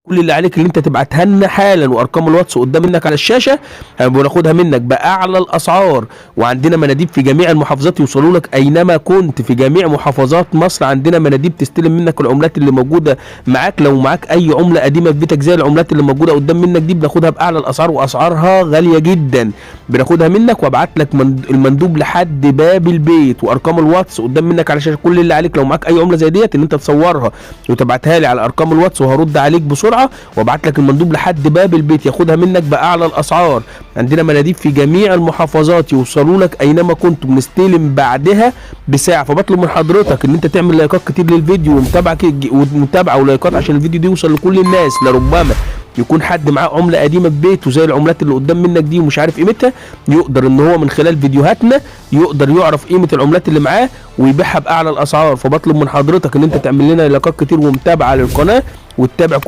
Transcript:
كل اللي عليك اللي انت تبعتها لنا حالا، وارقام الواتس قدام منك على الشاشه، بناخدها منك باعلى الاسعار. وعندنا مناديب في جميع المحافظات يوصلوا لك اينما كنت في جميع محافظات مصر. عندنا مناديب تستلم منك العملات اللي موجوده معاك. لو معاك اي عمله قديمه في بيتك زي العملات اللي موجوده قدام منك دي، بناخدها باعلى الاسعار، واسعارها غاليه جدا. بناخدها منك وابعت لك المندوب لحد باب البيت، وارقام الواتس قدام منك على الشاشه. كل اللي عليك لو معاك اي عمله زي ديت ان انت تصورها وتبعتها لي على ارقام الواتس، وهرد عليك بسرعه وابعت لك المندوب لحد باب البيت ياخدها منك باعلى الاسعار. عندنا مناديب في جميع المحافظات يوصلوا لك اينما كنت، بنستلم بعدها بساعه. فبطلب من حضرتك ان انت تعمل لايكات كتير للفيديو ومتابعه ولايكات عشان الفيديو ده يوصل لكل الناس. لربما يكون حد معاه عمله قديمه في بيته زي العملات اللي قدام منك دي ومش عارف قيمتها، يقدر ان هو من خلال فيديوهاتنا يقدر يعرف قيمه العملات اللي معاه ويبيعها باعلى الاسعار. فبطلب من حضرتك ان انت تعمل لنا لايكات كتير ومتابعه للقناه، وتتابع كل